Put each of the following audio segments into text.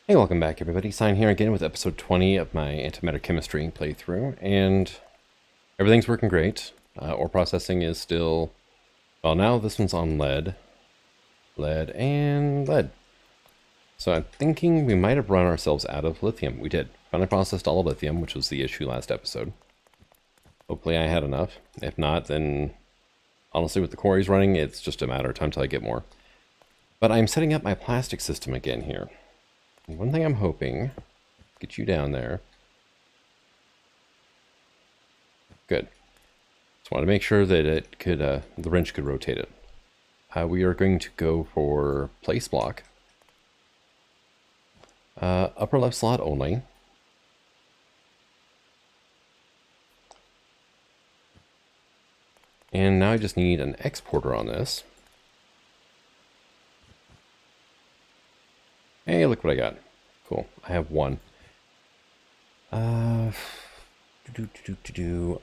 Hey, welcome back everybody. Sign here again with episode 20 of my Antimatter Chemistry playthrough, and everything's working great. Ore processing is still, well, now this one's on lead. Lead and lead. So I'm thinking we might have run ourselves out of lithium. We did. Finally processed all of lithium, which was the issue last episode. Hopefully I had enough. If not, then honestly with the quarries running, it's just a matter of time till I get more. But I'm setting up my plastic system again here. One thing I'm hoping, get you down there. Good. Just want to make sure that it could, the wrench could rotate it. We are going to go for place block. Upper left slot only. And now I just need an exporter on this. Hey, look what I got. Cool. I have one.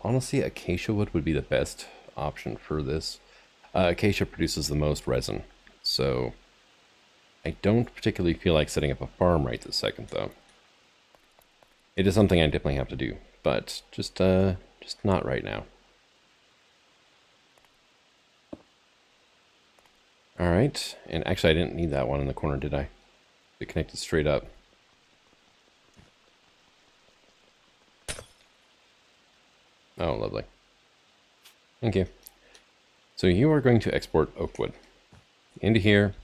Honestly, acacia wood would be the best option for this. Acacia produces the most resin, so I don't particularly feel like setting up a farm right this second, though. It is something I definitely have to do, but just not right now. All right, and actually I didn't need that one in the corner, did I? It connected straight up. Oh, lovely. Thank you. So you are going to export oak wood into here,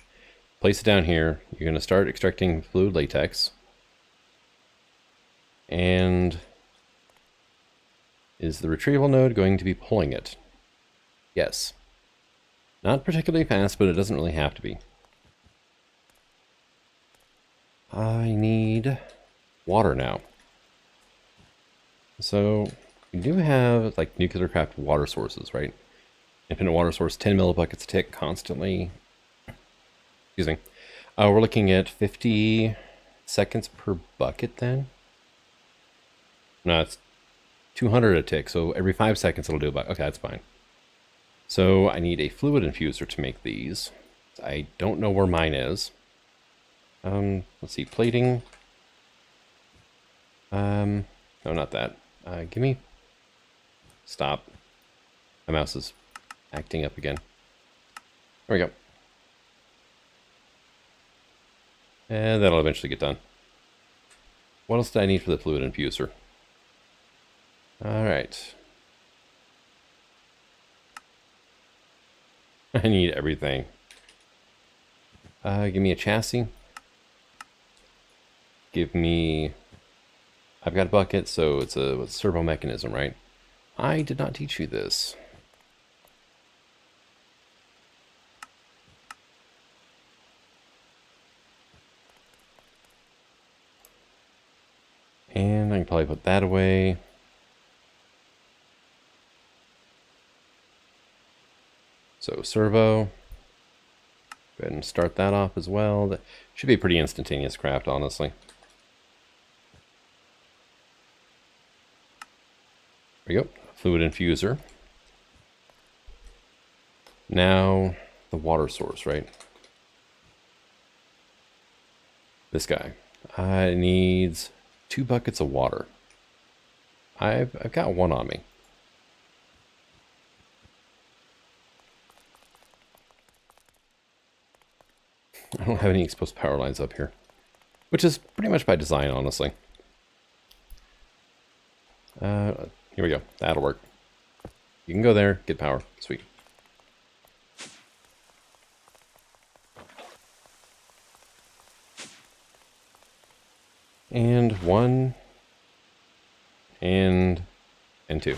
place it down here. You're going to start extracting fluid latex. And is the retrieval node going to be pulling it? Yes. Not particularly fast, but it doesn't really have to be. I need water now. So we do have like nuclear craft water sources, right? Infinite water source, 10 millibuckets a tick constantly. Excuse me. We're looking at 50 seconds per bucket then. No, it's 200 a tick, so every 5 seconds it'll do about, okay, that's fine. So I need a fluid infuser to make these. I don't know where mine is. Let's see, plating. No, not that. Give me, stop. My mouse is acting up again. There we go. And that'll eventually get done. What else do I need for the fluid infuser? All right. I need everything. Give me a chassis. Give me... I've got a bucket, so it's a servo mechanism, right? I did not teach you this. And I can probably put that away. So servo. Go ahead and start that off as well. That should be a pretty instantaneous craft, honestly. There we go. Fluid infuser. Now the water source, right? This guy. Needs 2 buckets of water. I've got one on me. I don't have any exposed power lines up here, which is pretty much by design, honestly. Here we go. That'll work. You can go there, get power. Sweet. And 1 and 2.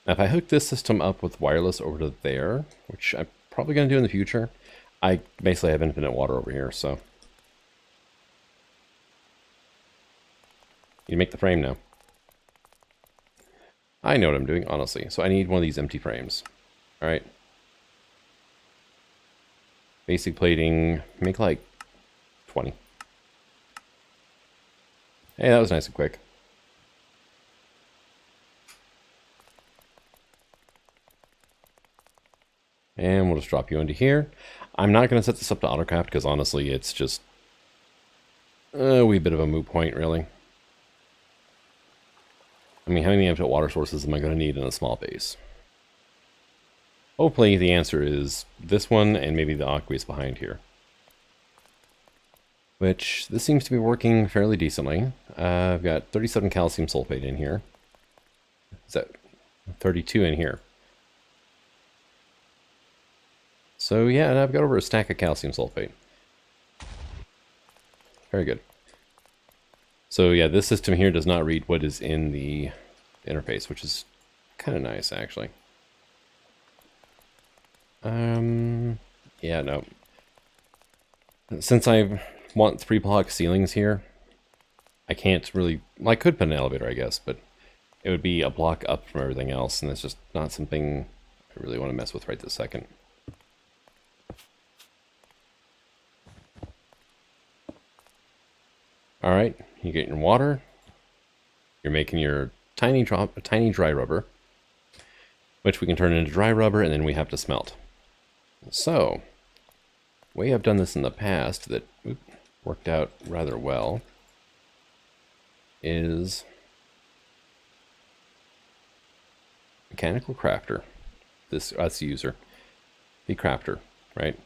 Now if I hook this system up with wireless over to there, which I'm probably going to do in the future, I basically have infinite water over here, so you make the frame now. I know what I'm doing, honestly. So I need one of these empty frames. All right. Basic plating, make like 20. Hey, that was nice and quick. And we'll just drop you into here. I'm not going to set this up to autocraft because honestly, it's just A wee bit of a moot point, really. I mean, how many input water sources am I going to need in a small base? Hopefully the answer is this one and maybe the aqueous behind here. Which, this seems to be working fairly decently. I've got 37 calcium sulfate in here. Is that 32 in here? So yeah, and I've got over a stack of calcium sulfate. Very good. So yeah, this system here does not read what is in the interface, which is kind of nice, actually. Yeah, no. Since I want 3-block ceilings here, I can't really... Well, I could put an elevator, I guess, but it would be a block up from everything else, and it's just not something I really want to mess with right this second. Alright, you get your water. You're making your tiny dry rubber, which we can turn into dry rubber, and then we have to smelt. So, the way I've done this in the past that worked out rather well is mechanical crafter. That's the user. The crafter, right?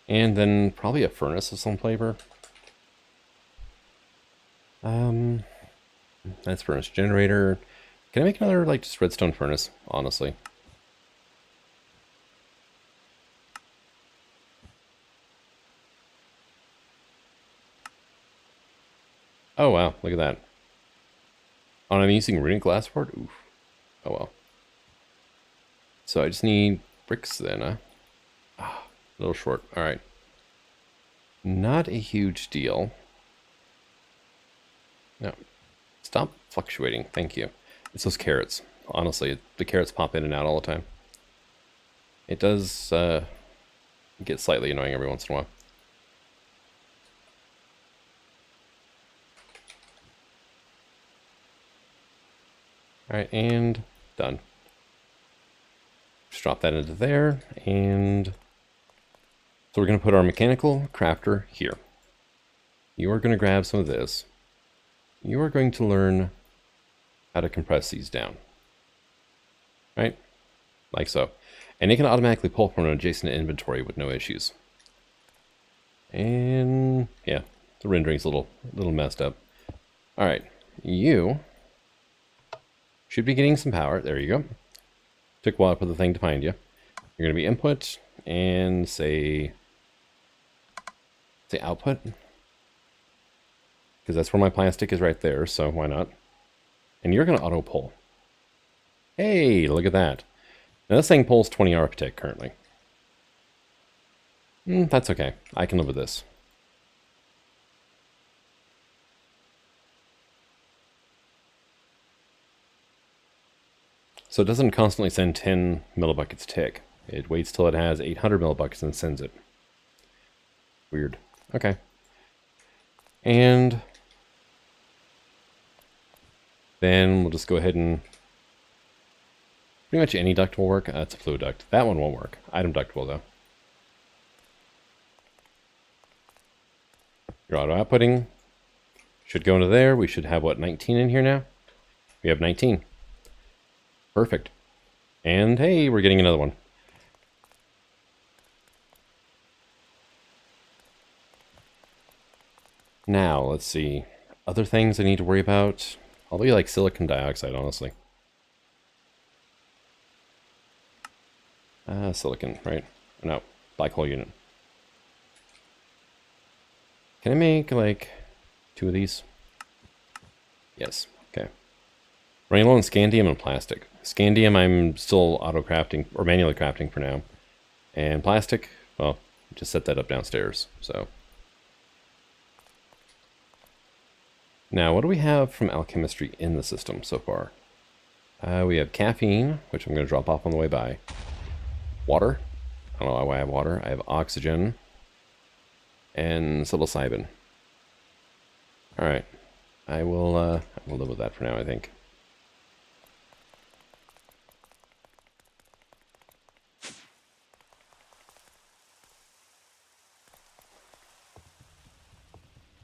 And then probably a furnace of some flavor. That's furnace generator. Can I make another, like, just redstone furnace, honestly? Oh, wow, look at that. Oh, I'm using runic glass for it? Oof. Oh, well. So I just need bricks then, huh? Ah, a little short. Alright. Not a huge deal. No. Stop fluctuating. Thank you. It's those carrots. Honestly, the carrots pop in and out all the time. It does get slightly annoying every once in a while. Alright, and done. Just drop that into there, and so we're going to put our mechanical crafter here. You are going to grab some of this. You are going to learn how to compress these down. Right? Like so. And it can automatically pull from an adjacent inventory with no issues. And yeah, the rendering's a little messed up. Alright, you should be getting some power. There you go. Took a while for the thing to find you. You're going to be input and say output. Because that's where my plastic is right there, so why not? And you're going to auto pull. Hey, look at that. Now this thing pulls 20 architect currently. That's okay. I can live with this. So it doesn't constantly send 10 millibuckets tick. It waits till it has 800 millibuckets and sends it. Weird. Okay. And then we'll just go ahead and pretty much any duct will work. It's a fluid duct. That one won't work. Item duct will, though. Your auto outputting should go into there. We should have, what, 19 in here now? We have 19. Perfect. And hey, we're getting another one. Now, let's see. Other things I need to worry about. Probably like silicon dioxide, honestly. Silicon, right? No, black hole unit. Can I make, like, 2 of these? Yes, okay. Running low on scandium and plastic. Scandium I'm still auto-crafting, or manually crafting for now. And plastic, well, just set that up downstairs, so. Now, what do we have from alchemistry in the system so far? We have caffeine, which I'm going to drop off on the way by. Water. I don't know why I have water. I have oxygen. And psilocybin. Alright. I will live with that for now, I think.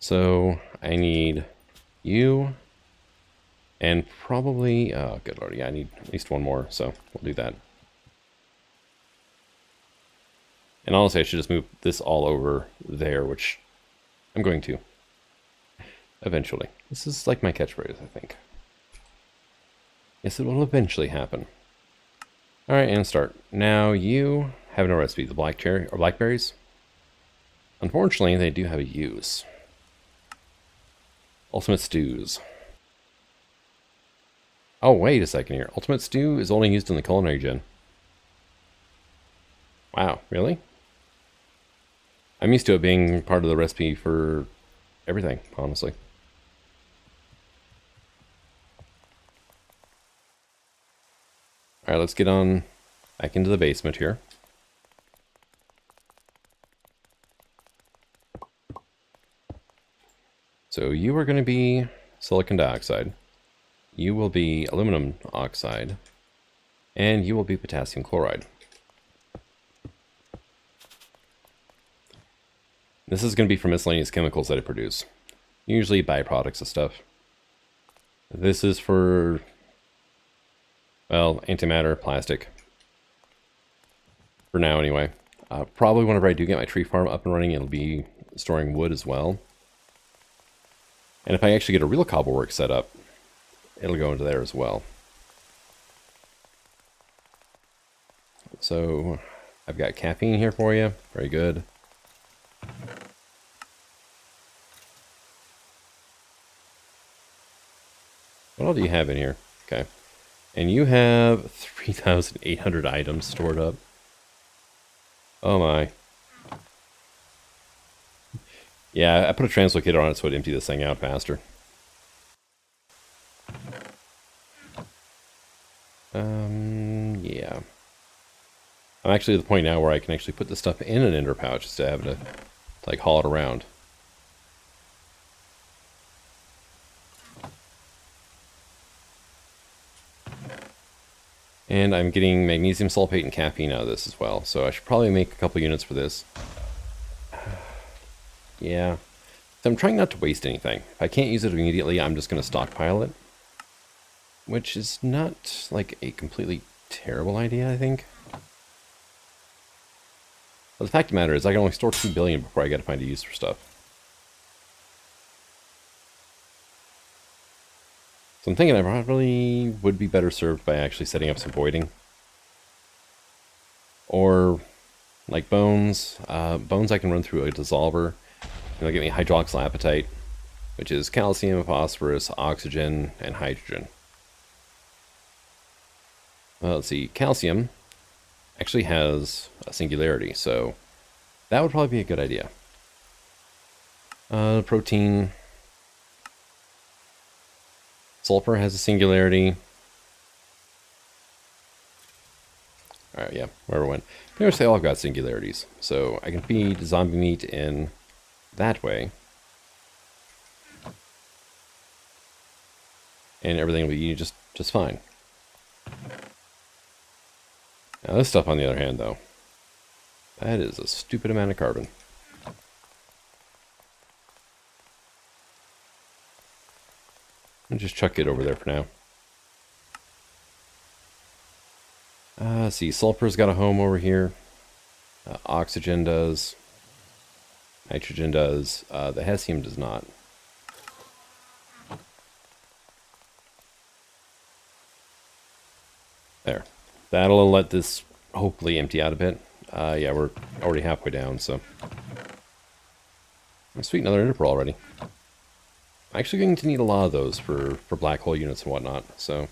So I need you, and probably, oh good lord, yeah, I need at least one more, so we'll do that. And honestly, I should just move this all over there, which I'm going to eventually. This is like my catchphrase, I think. Yes, it will eventually happen. All right, and start. Now you have no recipe. The black cherry or blackberries. Unfortunately, they do have a use. Ultimate stews. Oh, wait a second here. Ultimate stew is only used in the culinary gen. Wow, really? I'm used to it being part of the recipe for everything, honestly. All right, let's get on back into the basement here. So you are going to be silicon dioxide. You will be aluminum oxide. And you will be potassium chloride. This is going to be from miscellaneous chemicals that I produce. Usually byproducts of stuff. This is for, well, antimatter, plastic. For now, anyway. Probably whenever I do get my tree farm up and running, it'll be storing wood as well. And if I actually get a real cobblework set up, it'll go into there as well. So, I've got caffeine here for you. Very good. What all do you have in here? Okay. And you have 3,800 items stored up. Oh my. Yeah, I put a translocator on it so it'd empty this thing out faster. Yeah. I'm actually at the point now where I can actually put this stuff in an ender pouch instead of having to, like, haul it around. And I'm getting magnesium sulfate and caffeine out of this as well, so I should probably make a couple units for this. Yeah. So I'm trying not to waste anything. If I can't use it immediately, I'm just going to stockpile it. Which is not, like, a completely terrible idea, I think. But the fact of the matter is, I can only store 2 billion before I gotta find a use for stuff. So I'm thinking I probably would be better served by actually setting up some voiding. Or, like bones. Bones I can run through a dissolver. It'll give me hydroxyl apatite, which is calcium, phosphorus, oxygen, and hydrogen. Well, let's see. Calcium actually has a singularity, so that would probably be a good idea. Protein. Sulfur has a singularity. Alright, yeah, wherever it went. Pretty much they all got singularities, so I can feed zombie meat in that way. And everything will be just fine. Now this stuff, on the other hand, though, that is a stupid amount of carbon. I'll just chuck it over there for now. Let's see, sulfur's got a home over here. Oxygen does. Nitrogen does. The hessium does not. There. That'll let this hopefully empty out a bit. Yeah, we're already halfway down, so. Sweet, another ender pearl already. I'm actually going to need a lot of those for black hole units and whatnot, so.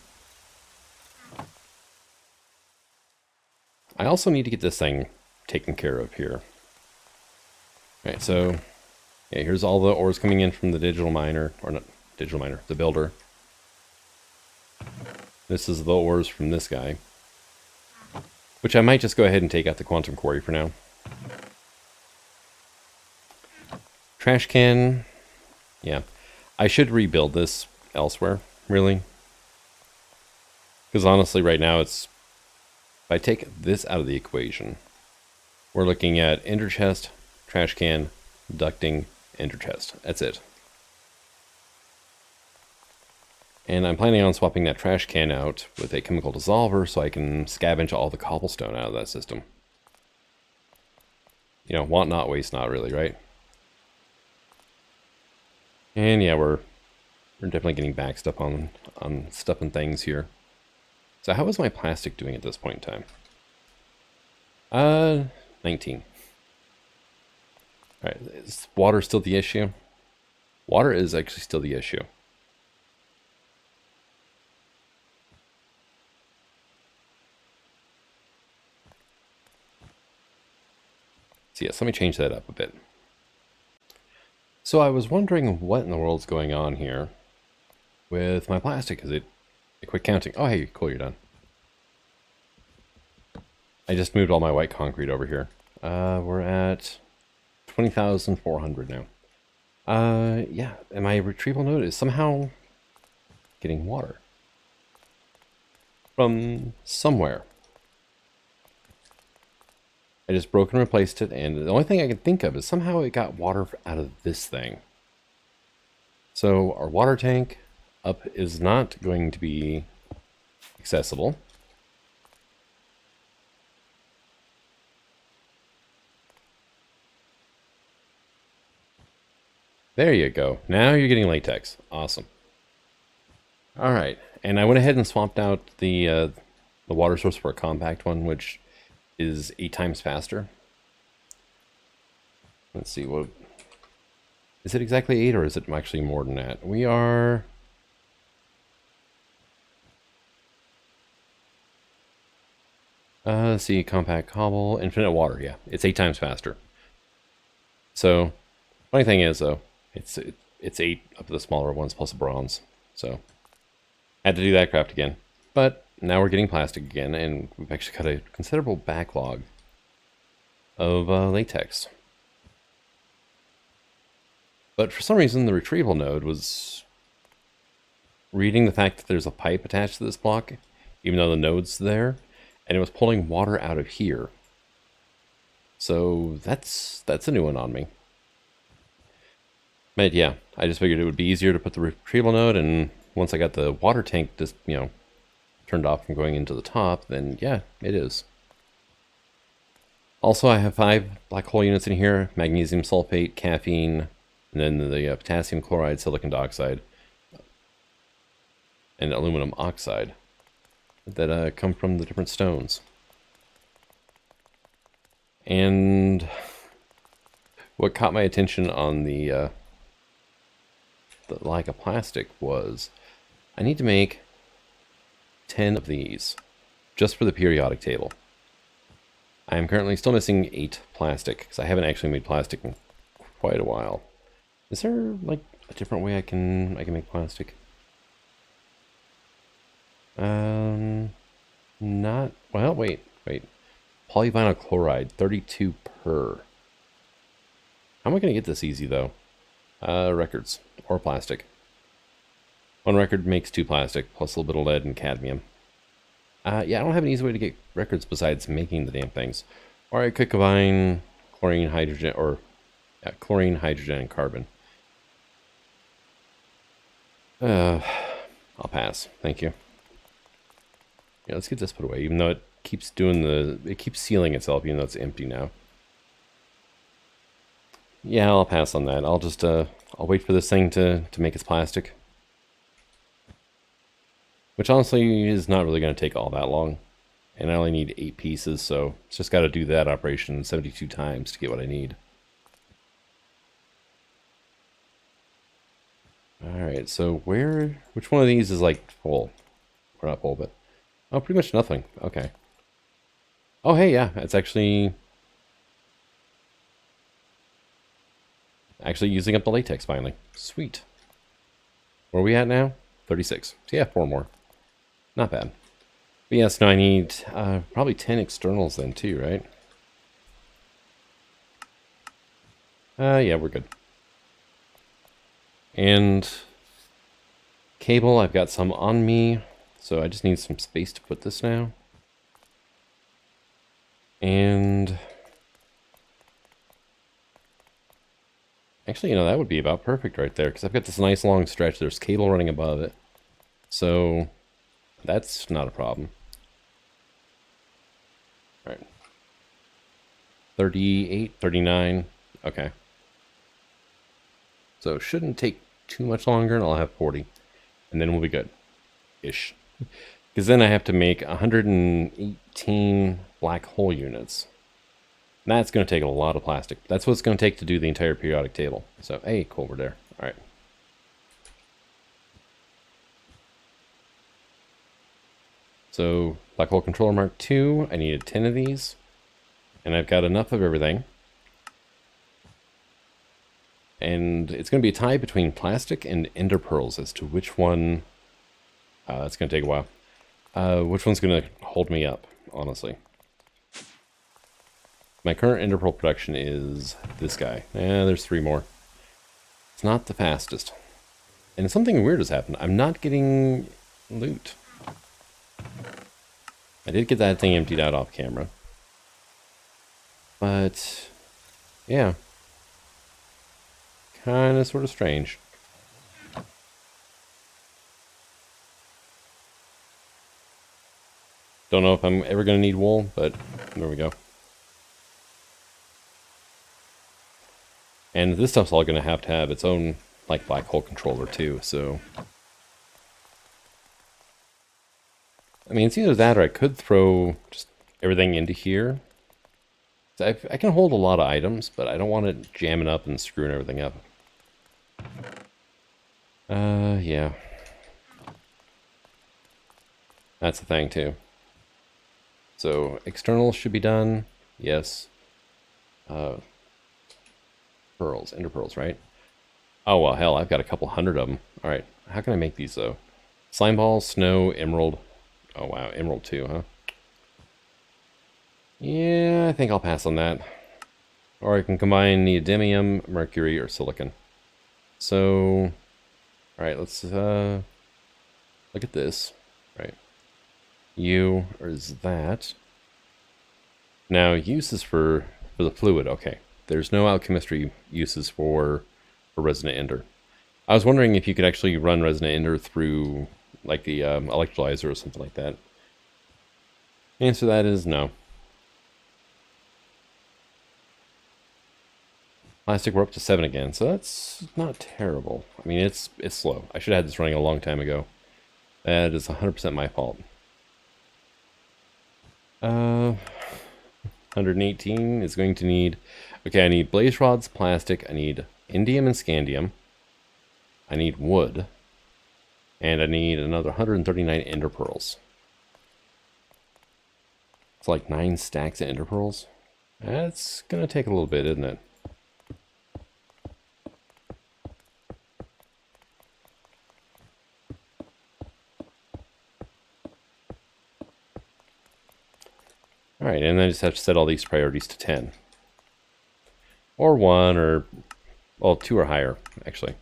I also need to get this thing taken care of here. Alright, so, yeah, here's all the ores coming in from the digital miner, or not digital miner, the builder. This is the ores from this guy. Which I might just go ahead and take out the quantum quarry for now. Trash can. Yeah. I should rebuild this elsewhere, really. Because honestly, right now, it's... If I take this out of the equation, we're looking at ender chest, trash can, ducting, ender chest. That's it. And I'm planning on swapping that trash can out with a chemical dissolver so I can scavenge all the cobblestone out of that system. You know, want not, waste not, really, right? And yeah, we're definitely getting backed up on stuff and things here. So how is my plastic doing at this point in time? 19. Alright, is water still the issue? Water is actually still the issue. So yes, let me change that up a bit. So I was wondering what in the world's going on here with my plastic. Is it... I quit counting. Oh, hey, cool, you're done. I just moved all my white concrete over here. We're at 20,400 now. Yeah, and my retrieval node is somehow getting water from somewhere. I just broke and replaced it, and the only thing I can think of is somehow it got water out of this thing. So our water tank up is not going to be accessible. There you go. Now you're getting latex. Awesome. All right, and I went ahead and swapped out the water source for a compact one, which is 8 times faster. Let's see, what is it exactly 8, or is it actually more than that? We are... let's see, compact cobble, infinite water, yeah. It's 8 times faster. So, funny thing is, though, it's 8 of the smaller ones plus a bronze. So, had to do that craft again. But now we're getting plastic again, and we've actually got a considerable backlog of latex. But for some reason, the retrieval node was reading the fact that there's a pipe attached to this block, even though the node's there, and it was pulling water out of here. So that's a new one on me. But yeah, I just figured it would be easier to put the retrieval node, and once I got the water tank just, you know, turned off from going into the top, then yeah, it is. Also, I have 5 black hole units in here: magnesium sulfate, caffeine, and then the potassium chloride, silicon dioxide, and aluminum oxide that come from the different stones. And what caught my attention on the lack of plastic was I need to make 10 of these just for the periodic table. I am currently still missing 8 plastic because I haven't actually made plastic in quite a while. Is there like a different way I can make plastic? Not well. Wait. Polyvinyl chloride, 32 per. How am I gonna get this easy though? Records or plastic. 1 record makes 2 plastic plus a little bit of lead and cadmium. Yeah, I don't have an easy way to get records besides making the damn things. Or I could combine chlorine, hydrogen, or chlorine, hydrogen, and carbon. I'll pass. Thank you. Yeah, let's get this put away, even though it keeps doing it keeps sealing itself, even though it's empty now. Yeah, I'll pass on that. I'll just, I'll wait for this thing to make its plastic. Which honestly is not really going to take all that long. And I only need 8 pieces, so it's just got to do that operation 72 times to get what I need. Alright, so which one of these is like full? Or not full, but... Oh, pretty much nothing. Okay. Oh, hey, yeah, it's actually using up the latex finally. Sweet. Where are we at now? 36. So yeah, 4 more. Not bad. But yes, now I need probably 10 externals then too, right? Yeah, we're good. And cable, I've got some on me, so I just need some space to put this now. And Actually, that would be about perfect right there, because I've got this nice long stretch. There's cable running above it. So, that's not a problem. All right. 38, 39. Okay. So, shouldn't take too much longer, and I'll have 40. And then we'll be good. Ish. Because then I have to make 118 black hole units. And that's going to take a lot of plastic. That's what it's going to take to do the entire periodic table. So, hey, cool, we're there. All right. So, Black Hole Controller Mark II, I needed 10 of these. And I've got enough of everything. And it's going to be a tie between plastic and ender pearls as to which one... it's going to take a while. Which one's going to hold me up, honestly. My current ender pearl production is this guy. There's 3 more. It's not the fastest. And something weird has happened. I'm not getting loot. I did get that thing emptied out off camera. But, yeah. Kind of sort of strange. Don't know if I'm ever going to need wool, but there we go. And this stuff's all going to have its own, like, black hole controller, too, so... I mean, it's either that or I could throw just everything into here. I can hold a lot of items, but I don't want it jamming up and screwing everything up. Yeah. That's the thing, too. So, external should be done. Yes. Pearls, ender pearls, right? Oh, well, hell, I've got a couple hundred of them. All right, how can I make these, though? Slime ball, snow, emerald. Oh, wow, emerald too, huh? Yeah, I think I'll pass on that. Or I can combine neodymium, mercury, or silicon. So, all right, let's look at this. Right, or is that? Now, uses for the fluid. Okay, there's no alchemistry uses for resonant ender. I was wondering if you could actually run resonant ender through like the electrolyzer or something like that. The answer to that is no. Plastic, we're up to 7 again, so that's not terrible. I mean, it's slow. I should have had this running a long time ago. That is 100% my fault. 118 is going to need... Okay, I need blaze rods, plastic, I need indium and scandium. I need wood. And I need another 139 ender pearls. It's like 9 stacks of ender pearls. That's gonna take a little bit, isn't it? Alright, and then I just have to set all these priorities to 10. Or 1, or... well, 2 or higher, actually.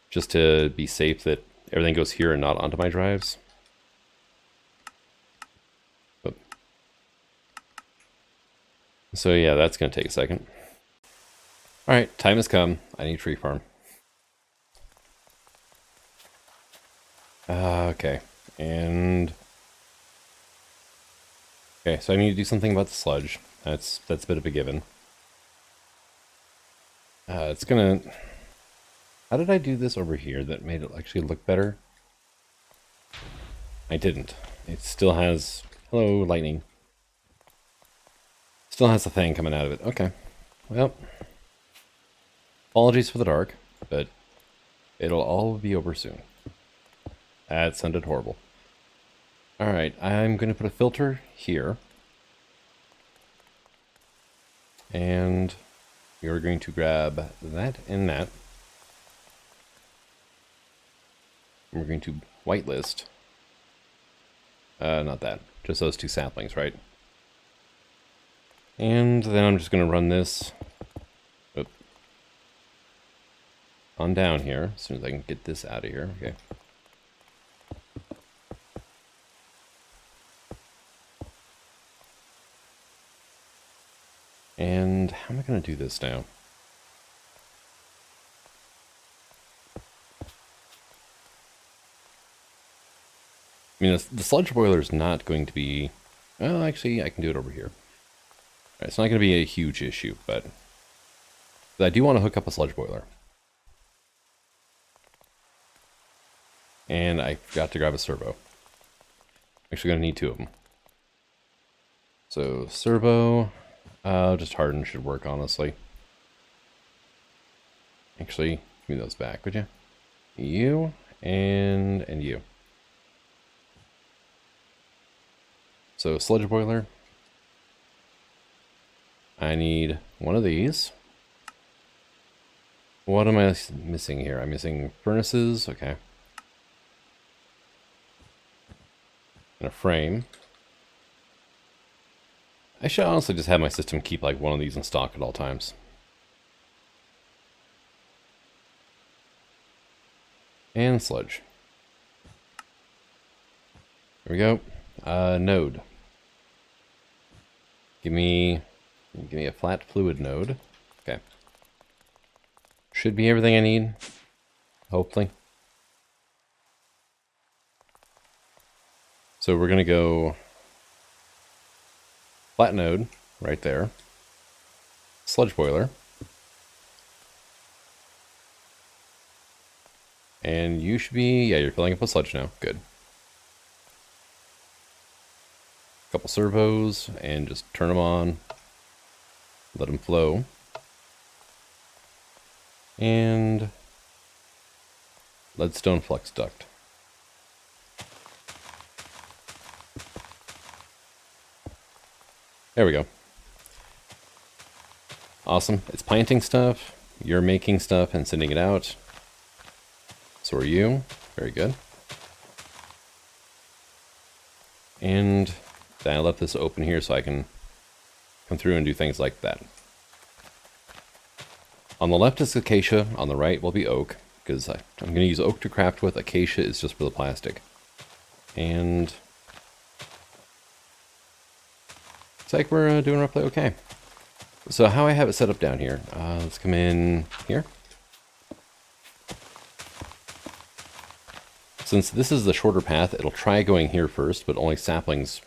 Just to be safe that everything goes here and not onto my drives. But... so yeah, that's going to take a second. Alright, time has come. I need tree farm. Okay, and... okay, so I need to do something about the sludge. That's a bit of a given. It's gonna... how did I do this over here that made it actually look better? I didn't. It still has... hello, lightning. Still has a thing coming out of it. Okay. Well. Apologies for the dark, but it'll all be over soon. That sounded horrible. Alright, I'm going to put a filter here. And you're going to grab that and that. And we're going to whitelist. Not that. Just those 2 saplings, right? And then I'm just going to run this on down here, as soon as I can get this out of here. Okay. And how am I going to do this now? I mean, the sludge boiler is not going to be... Well, actually, I can do it over here. All right, it's not going to be a huge issue, but I do want to hook up a sludge boiler. And I forgot to grab a servo. I'm actually going to need 2 of them. So, servo, just harden should work, honestly. Actually, give me those back, would you? You, and you. So, sludge boiler. I need one of these. What am I missing here? I'm missing furnaces, okay. And a frame. I should honestly just have my system keep like one of these in stock at all times. And sludge. There we go. Node. Give me a flat fluid node. Okay. Should be everything I need. Hopefully. So we're gonna go flat node right there. Sludge boiler. And you should be, yeah, you're filling up with sludge now. Good. Couple servos and just turn them on. Let them flow. And leadstone flux duct. There we go. Awesome. It's planting stuff. You're making stuff and sending it out. So are you. Very good. And then I left this open here so I can come through and do things like that. On the left is acacia, on the right will be oak, because I'm going to use oak to craft with. Acacia is just for the plastic. And looks like we're doing roughly okay. So how I have it set up down here, let's come in here. Since this is the shorter path, it'll try going here first, but only saplings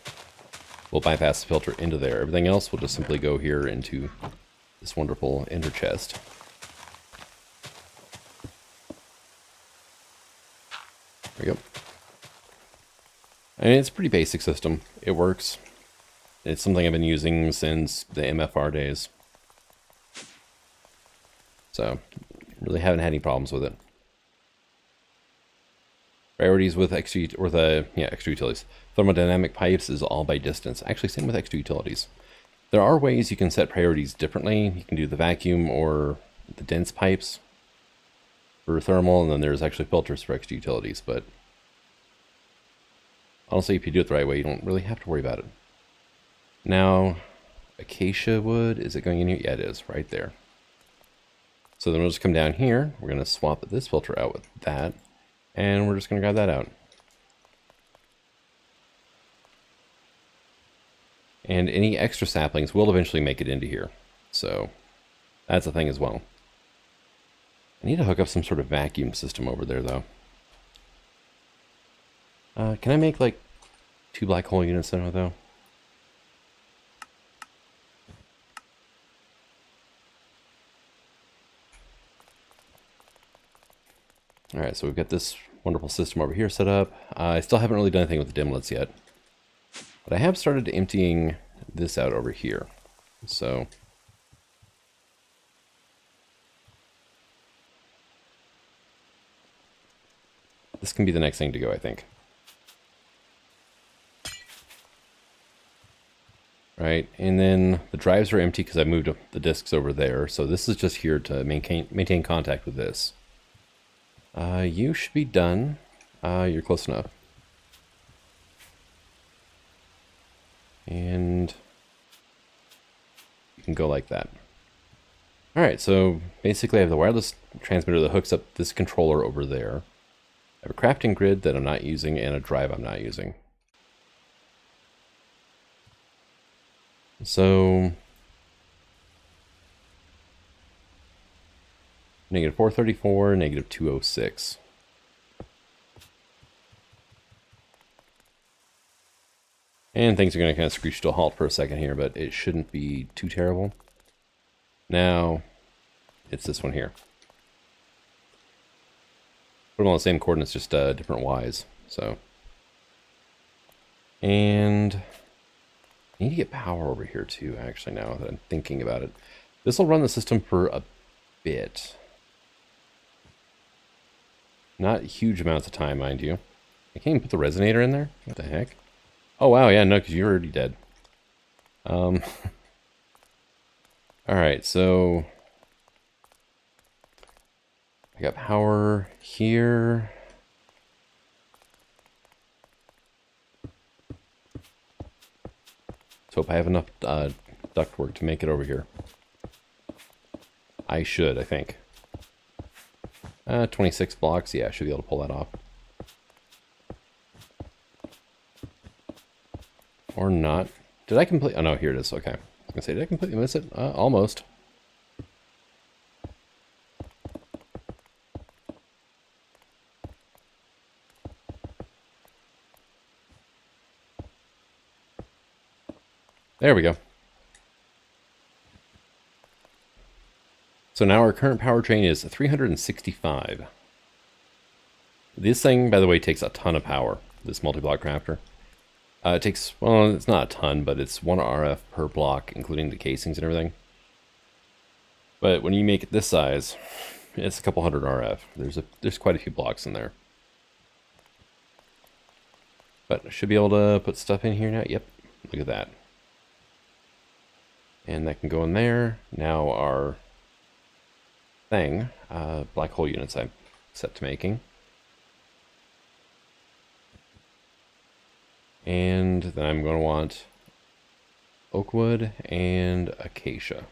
will bypass the filter into there. Everything else will just simply go here into this wonderful ender chest. There we go. And it's a pretty basic system. It works. It's something I've been using since the MFR days. So, really haven't had any problems with it. Priorities with extra utilities. Thermodynamic pipes is all by distance. Actually, same with extra utilities. There are ways you can set priorities differently. You can do the vacuum or the dense pipes for thermal, and then there's actually filters for extra utilities. But honestly, if you do it the right way, you don't really have to worry about it. Now, acacia wood, is it going in here? Yeah, it is, right there. So then we'll just come down here. We're going to swap this filter out with that. And we're just going to grab that out. And any extra saplings will eventually make it into here. So that's a thing as well. I need to hook up some sort of vacuum system over there, though. Can I make, like, 2 black hole units in it, though? Alright, so we've got this wonderful system over here set up. I still haven't really done anything with the dimlets yet. But I have started emptying this out over here. So this can be the next thing to go, I think. Right, and then the drives are empty because I moved the disks over there. So this is just here to maintain contact with this. You should be done. You're close enough. And you can go like that. Alright, so basically I have the wireless transmitter that hooks up this controller over there. I have a crafting grid that I'm not using and a drive I'm not using. So negative 434, negative 206. And things are going to kind of screech to a halt for a second here, but it shouldn't be too terrible. Now, it's this one here. Put them on the same coordinates, just different Y's. So, and I need to get power over here too, actually, now that I'm thinking about it. This will run the system for a bit. Not huge amounts of time, mind you. I can't even put the resonator in there? What the heck? Oh, wow, yeah, no, because you're already dead. Alright, so I got power here. Let's hope I have enough ductwork to make it over here. I should, I think. 26 blocks, yeah, I should be able to pull that off. Or not. Did I complete? Oh no, here it is. Okay. I was gonna say, did I completely miss it? Almost. There we go. So now our current powertrain is 365. This thing, by the way, takes a ton of power, this multi-block crafter. It takes, well, it's not a ton, but it's 1 RF per block, including the casings and everything. But when you make it this size, it's a couple hundred RF. There's quite a few blocks in there. But I should be able to put stuff in here now. Yep, look at that. And that can go in there. Now our thing, black hole units I'm set to making. And then I'm going to want oak wood and acacia.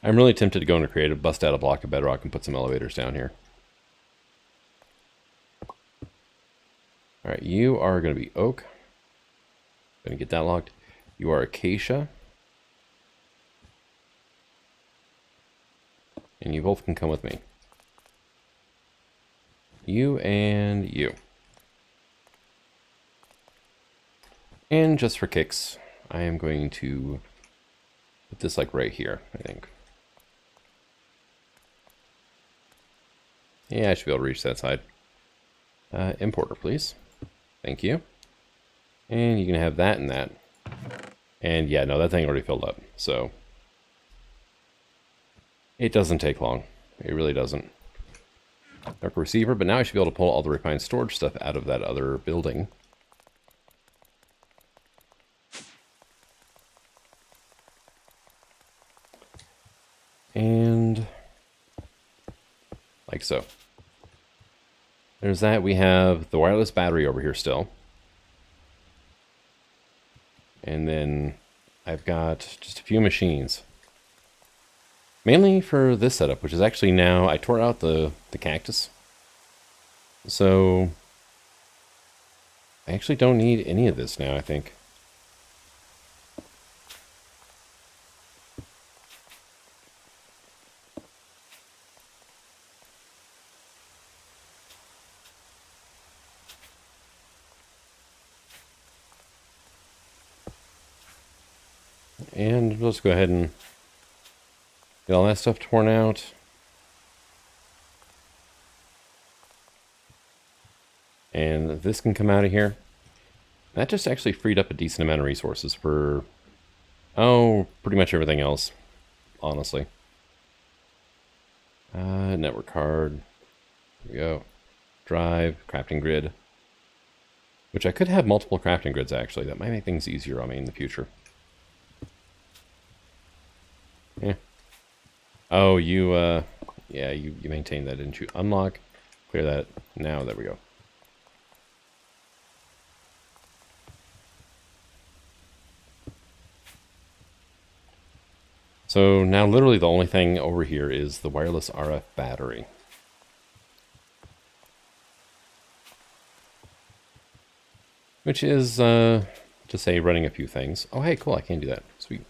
I'm really tempted to go into creative, bust out a block of bedrock and put some elevators down here. Alright, you are going to be oak. Going to get that locked. You are acacia. And you both can come with me. You and you. And just for kicks, I am going to put this like right here, I think. Yeah, I should be able to reach that side. Importer, please. Thank you. And you can have that and that. And yeah, no, that thing already filled up, so it doesn't take long. It really doesn't. Dark receiver, but now I should be able to pull all the refined storage stuff out of that other building. And like so. There's that. We have the wireless battery over here still. And then I've got just a few machines. Mainly for this setup, which is actually now, I tore out the cactus. So I actually don't need any of this now, I think. And let's go ahead and get all that stuff torn out. And this can come out of here. That just actually freed up a decent amount of resources for, oh, pretty much everything else, honestly. Network card. There we go. Drive, crafting grid. Which I could have multiple crafting grids, actually. That might make things easier on me in the future. Yeah. Oh, yeah, you maintained that, didn't you? Unlock, clear that. Now, there we go. So now literally the only thing over here is the wireless RF battery. Which is, to say, running a few things. Oh, hey, cool, I can do that. Sweet.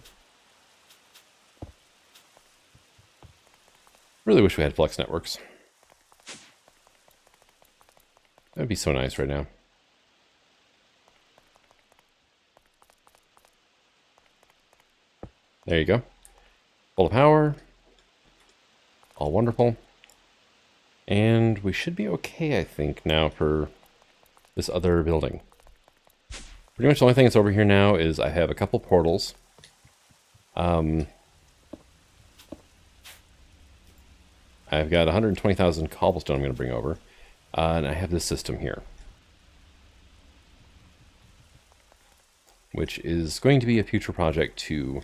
Really wish we had flex networks. That would be so nice right now. There you go. Full of power. All wonderful. And we should be okay, I think, now for this other building. Pretty much the only thing that's over here now is I have a couple portals. I've got 120,000 cobblestone I'm going to bring over. And I have this system here, which is going to be a future project to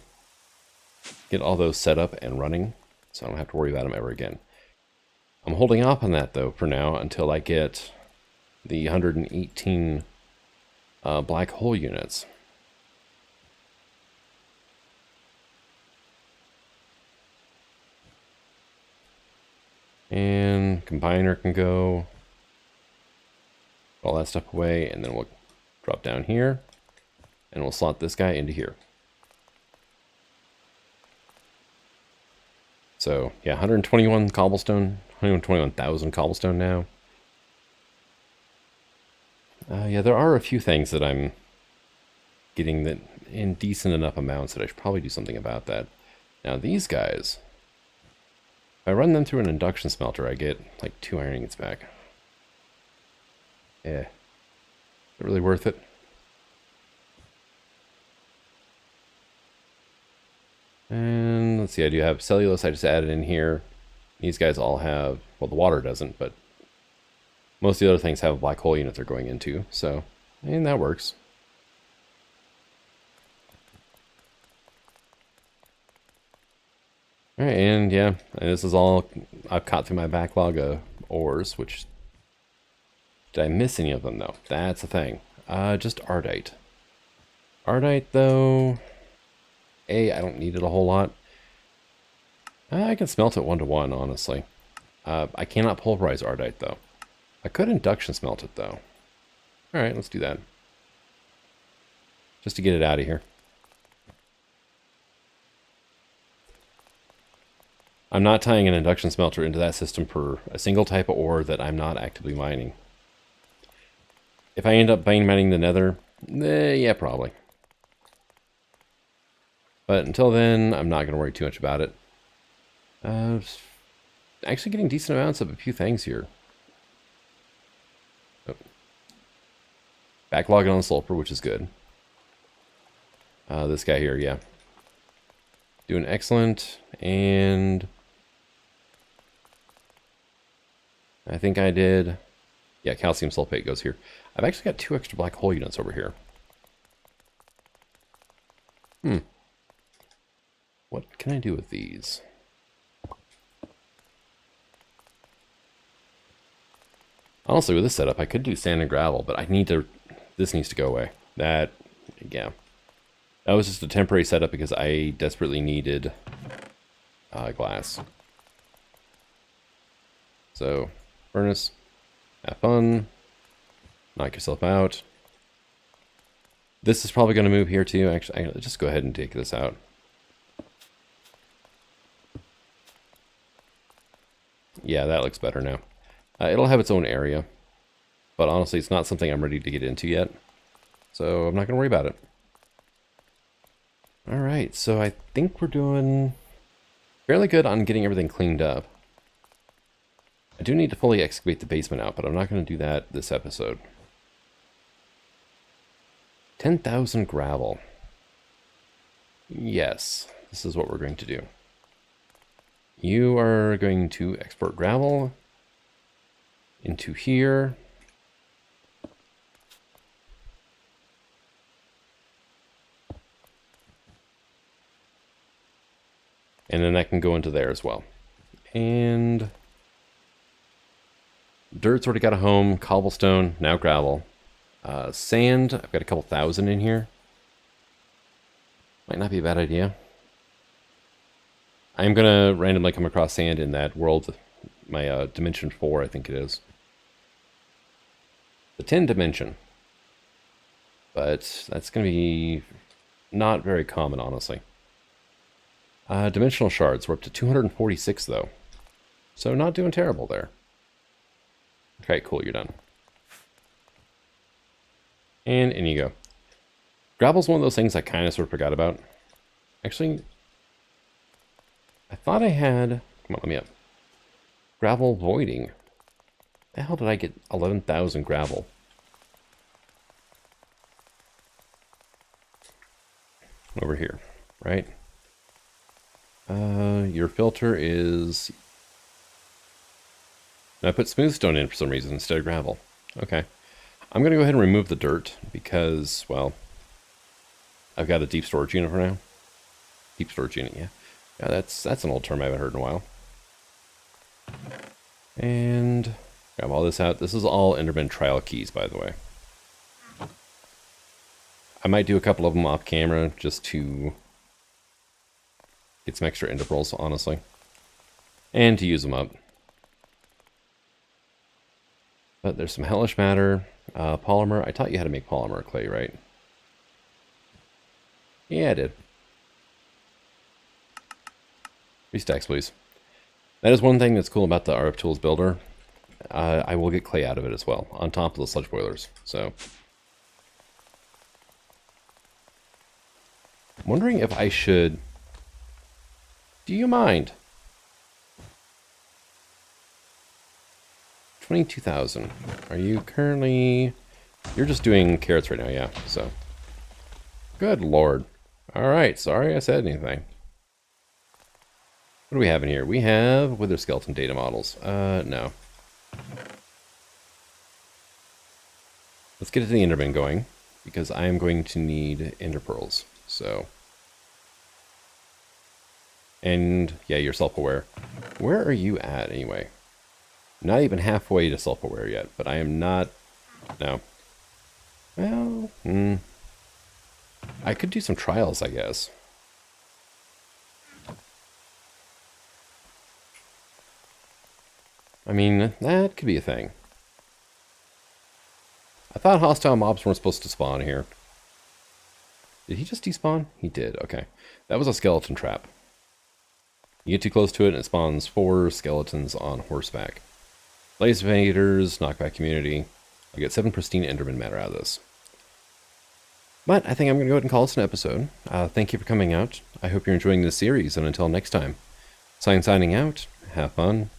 get all those set up and running, so I don't have to worry about them ever again. I'm holding off on that, though, for now, until I get the 118 black hole units. And combiner can go. All that stuff away, and then we'll drop down here, and we'll slot this guy into here. So, yeah, 121 cobblestone, 121,000 cobblestone now. Yeah, there are a few things that I'm getting that in decent enough amounts that I should probably do something about that. Now, these guys, if I run them through an induction smelter, I get like 2 iron ingots back. Yeah. Is it really worth it? And let's see, I do have cellulose I just added in here. These guys all have, well, the water doesn't, but most of the other things have a black hole unit they're going into, so, and that works. Alright, and yeah, and this is all I've caught through my backlog of ores, which, did I miss any of them though? That's the thing. Just Ardite. Ardite though, I don't need it a whole lot. I can smelt it 1-to-1, honestly. I cannot pulverize Ardite though. I could induction smelt it though. Alright, let's do that. Just to get it out of here. I'm not tying an induction smelter into that system for a single type of ore that I'm not actively mining. If I end up mining the nether, yeah, probably. But until then, I'm not going to worry too much about it. Actually getting decent amounts of a few things here. Oh. Backlogging on sulfur, which is good. This guy here, yeah. Doing excellent, and I think I did, yeah, calcium sulfate goes here. I've actually got 2 extra black hole units over here. What can I do with these? Honestly, with this setup, I could do sand and gravel, but I need to, this needs to go away. That, yeah. That was just a temporary setup because I desperately needed glass. So, furnace, have fun, knock yourself out. This is probably going to move here too. Actually, I'll just go ahead and take this out. Yeah, that looks better now. It'll have its own area, but honestly, it's not something I'm ready to get into yet. So I'm not going to worry about it. All right, so I think we're doing fairly good on getting everything cleaned up. I do need to fully excavate the basement out, but I'm not going to do that this episode. 10,000 gravel. Yes, this is what we're going to do. You are going to export gravel into here. And then that can go into there as well. And dirt's already got a home, cobblestone, now gravel. Sand, I've got a couple thousand in here. Might not be a bad idea. I'm gonna randomly come across sand in that world, my dimension 4, I think it is. The 10 dimension. But that's gonna be not very common, honestly. Dimensional shards, we're up to 246 though. So not doing terrible there. Okay, cool, you're done. And in you go. Gravel's one of those things I kind of sort of forgot about. Actually, I thought I had... Come on, let me up. Gravel voiding. The hell did I get 11,000 gravel? Over here, right? Your filter is... I put smooth stone in for some reason instead of gravel. Okay. I'm going to go ahead and remove the dirt because, well, I've got a deep storage unit for now. Deep storage unit, yeah. Yeah, that's an old term I haven't heard in a while. And grab all this out. This is all Enderman trial keys, by the way. I might do a couple of them off camera just to get some extra ender pearls, honestly. And to use them up. But there's some hellish matter, polymer. I taught you how to make polymer clay, right? Yeah, I did. 3 stacks, please. That is one thing that's cool about the RF Tools builder. I will get clay out of it as well, on top of the sludge boilers. So, I'm wondering if I should... Do you mind? 22,000. Are you currently... You're just doing carrots right now, yeah, so... Good lord. Alright, sorry I said anything. What do we have in here? We have wither skeleton data models. No. Let's get to the enderman going, because I am going to need ender pearls, so... And, yeah, you're self-aware. Where are you at, anyway? Not even halfway to self-aware yet, but I am not... No. Well, I could do some trials, I guess. I mean, that could be a thing. I thought hostile mobs weren't supposed to spawn here. Did he just despawn? He did, okay. That was a skeleton trap. You get too close to it and it spawns 4 skeletons on horseback. Blaze invaders, knockback community. I'll get 7 pristine enderman matter out of this. But I think I'm going to go ahead and call this an episode. Thank you for coming out. I hope you're enjoying this series, and until next time. Signing out. Have fun.